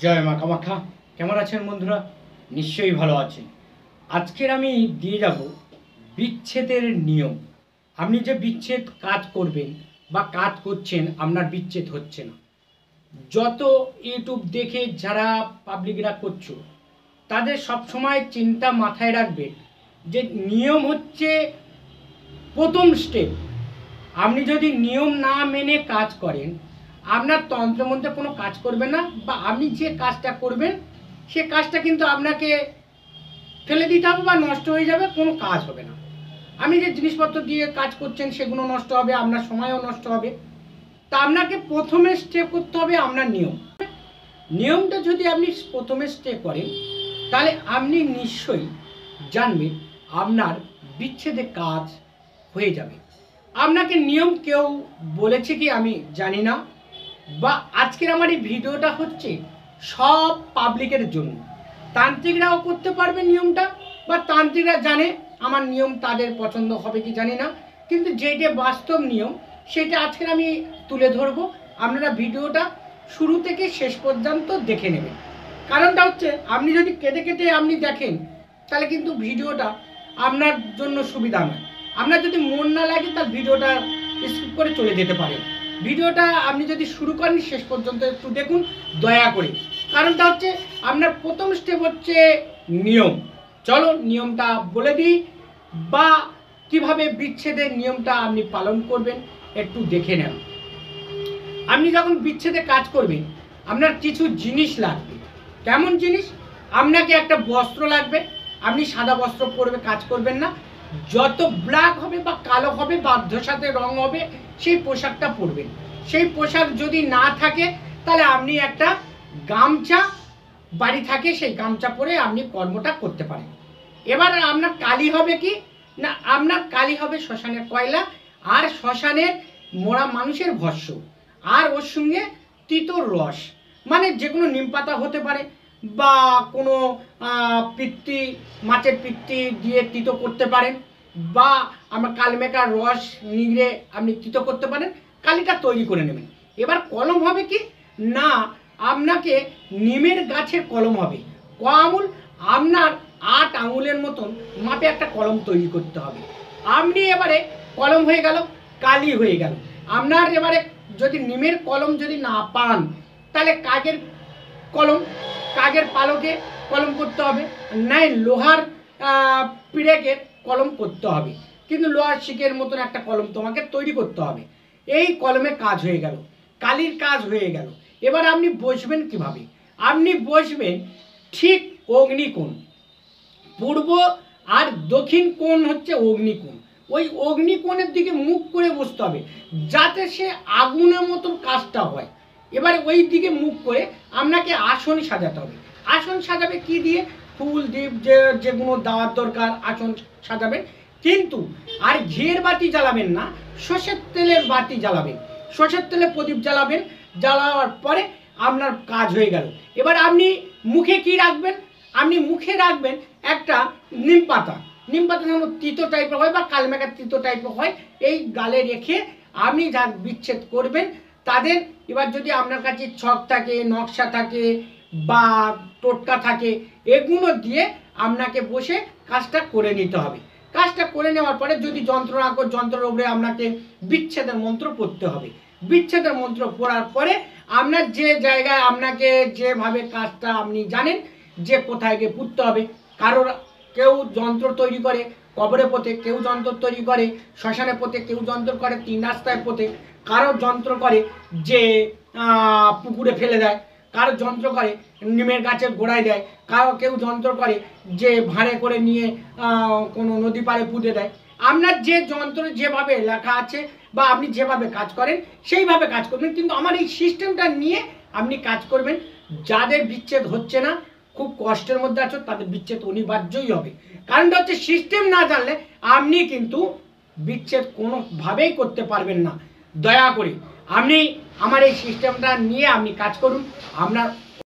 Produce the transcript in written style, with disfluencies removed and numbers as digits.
জয় মা কামাখ্যা। কেমন আছেন বন্ধুরা? নিশ্চয়ই ভালো আছেন। আজকের আমি দিয়ে যাব বিচ্ছেদের নিয়ম। আপনি যে বিচ্ছেদ কাজ করবেন বা কাজ করছেন, আপনার বিচ্ছেদ হচ্ছে না, যত ইউটিউব দেখে যারা পাবলিকরা করছো, তাদের সবসময় চিন্তা মাথায় রাখবে যে নিয়ম হচ্ছে প্রথম স্টেপ। আপনি যদি নিয়ম না মেনে কাজ করেন, আপনার তন্ত্রের মধ্যে কোনো কাজ করবে না, বা আপনি যে কাজটা করবেন সে কাজটা কিন্তু আপনাকে ফেলে দিতে হবে বা নষ্ট হয়ে যাবে, কোনো কাজ হবে না। আপনি যে জিনিসপত্র দিয়ে কাজ করছেন সেগুলো নষ্ট হবে, আপনার সময়ও নষ্ট হবে। তা আপনাকে প্রথমে স্টেপ করতে হবে আপনার নিয়মটা যদি আপনি প্রথমে স্টেপ করেন, তাহলে আপনি নিশ্চয়ই জানবেন আপনার বিচ্ছেদের কাজ হয়ে যাবে। আপনাকে নিয়ম কেউ বলেছে কি আমি জানি না, বা আজকের আমার এই ভিডিওটা হচ্ছে সব পাবলিকের জন্য। তান্ত্রিকরাও করতে পারবে নিয়মটা, বা তান্ত্রিকরা জানে আমার নিয়ম তাদের পছন্দ হবে কি জানি না, কিন্তু যেটা বাস্তব নিয়ম সেটা আজকের আমি তুলে ধরবো। আপনারা ভিডিওটা শুরু থেকে শেষ পর্যন্ত দেখে নেবেন। কারণটা হচ্ছে, আপনি যদি কেটে কেটে আপনি দেখেন তাহলে কিন্তু ভিডিওটা আপনার জন্য সুবিধা নয়। আপনার যদি মন না লাগে তাহলে ভিডিওটা স্কিপ করে চলে যেতে পারেন। ভিডিওটা আপনি যদি শুরু করেন শেষ পর্যন্ত একটু দেখুন দয়া করে। কারণটা হচ্ছে, আপনার প্রথম স্টেপ হচ্ছে নিয়ম। চলো নিয়মটা বলে দিই, বা কিভাবে বিচ্ছেদের নিয়মটা আপনি পালন করবেন একটু দেখে নেন। আপনি যখন বিচ্ছেদে কাজ করবেন, আপনার কিছু জিনিস লাগবে। কেমন জিনিস? আপনাকে একটা বস্ত্র লাগবে। আপনি সাদা বস্ত্র পরে কাজ করবেন না, যত ব্ল্যাক হবে বা কালো হবে বা ধূসর রং হবে সেই পোশাকটা পরবেন। সেই পোশাক যদি না থাকে তাহলে আপনি একটা গামছা বাড়ি থাকে সেই গামছা পরে আপনি কর্মটা করতে পারেন। এবার আপনার কালি হবে কি না, আপনার কালি হবে শ্মশানের কয়লা আর শ্মশানের মরা মানুষের ভস্য, আর ওর সঙ্গে তিতর রস, মানে যে কোনো নিম পাতা হতে পারে, বা কোনো পিত্তি, মাছের পিত্তি দিয়ে তিতো করতে পারেন, বা আমরা কালমেকার রস নিগড়ে আপনি তিতো করতে পারেন। কালিটা তৈরি করে নেবেন। এবার কলম হবে কি না, আপনাকে নিমের গাছের কলম হবে ক আঙুল, আপনার 8 আঙুলের মতন মাপে একটা কলম তৈরি করতে হবে। আপনি এবারে কলম হয়ে গেল, কালি হয়ে গেল আপনার। এবারে যদি নিমের কলম যদি না পান তাহলে কাগের কলম, কাগের পালকে কলম করতে হবে, নাই লোহার পিড়েকের কলম করতে হবে, কিন্তু লোহার শিকের মতন একটা কলম তোমাকে তৈরি করতে হবে। এই কলমে কাজ হয়ে গেল, কালির কাজ হয়ে গেল। এবার আপনি বসবেন কিভাবে? আপনি বসবেন ঠিক অগ্নিকোণ, পূর্ব আর দক্ষিণ কোণ হচ্ছে অগ্নিকোণ। ওই অগ্নিকোণের দিকে মুখ করে বসতে হবে, যাতে সে আগুনের মতন কাজটা হয়। এবার ওই দিকে মুখ করে আপনাকে আসন সাজাতে হবে। আসন সাজাবে কি দিয়ে? ফুল দ্বীপ যেগুলো দেওয়ার দরকার আসন সাজাবেন, কিন্তু আর ঘিয়ের বাতি জ্বালাবেন না, সর্ষের তেলের বাতি জ্বালাবেন। সর্ষের তেলে প্রদীপ জ্বালাবেন, জ্বালাবার পরে আপনার কাজ হয়ে গেল। এবার আপনি মুখে কি রাখবেন? আপনি মুখে রাখবেন একটা নিম পাতা। নিম পাতা যেমন তিতো টাইপের হয় বা কালমেঘার তিতো টাইপের হয়, এই গালে রেখে আপনি যা বিচ্ছেদ করবেন তাদের। এবার যদি আপনার কাছে ছক থাকে, নকশা থাকে বা টোটকা থাকে, এগুলো দিয়ে আপনাকে বসে কাজটা করে নিতে হবে। কাজটা করে নেওয়ার পরে যদি যন্ত্র রাখো, যন্ত্রের উপরে আপনাকে বিচ্ছেদের মন্ত্র পড়তে হবে। বিচ্ছেদের মন্ত্র পড়ার পরে আপনার যে জায়গায় আপনাকে যেভাবে কাজটা আপনি জানেন যে কোথায় গিয়ে পুঁততে হবে। কারোর কেউ যন্ত্র তৈরি করে কবরে পোতে, কেউ যন্ত্র তৈরি করে শ্মশানে পোতে, কেউ যন্ত্র করে 3 রাস্তায় পোতে, কারো যন্ত্র করে যে পুকুরে ফেলে দেয়, কারো যন্ত্র করে নিমের গাছের গোড়ায় দেয়, কেউ যন্ত্র করে যে ভাঁড়ে করে নিয়ে কোনো নদী পাড়ে পুঁতে দেয়। আপনার যে যন্ত্র যেভাবে লেখা আছে বা আপনি যেভাবে কাজ করেন সেইভাবে কাজ করবেন, কিন্তু আমার এই সিস্টেমটা নিয়ে আপনি কাজ করবেন। যাদের বিচ্ছেদ হচ্ছে না, খুব কষ্টের মধ্যে আছো, তাদের বিচ্ছেদ অনিবার্যই হবে। কারণটা হচ্ছে, সিস্টেম না জানলে আপনি কিন্তু বিচ্ছেদ কোনোভাবেই করতে পারবেন না। দয়া করে আপনি আমার এই সিস্টেমটা নিয়ে আপনি কাজ করুন, আপনার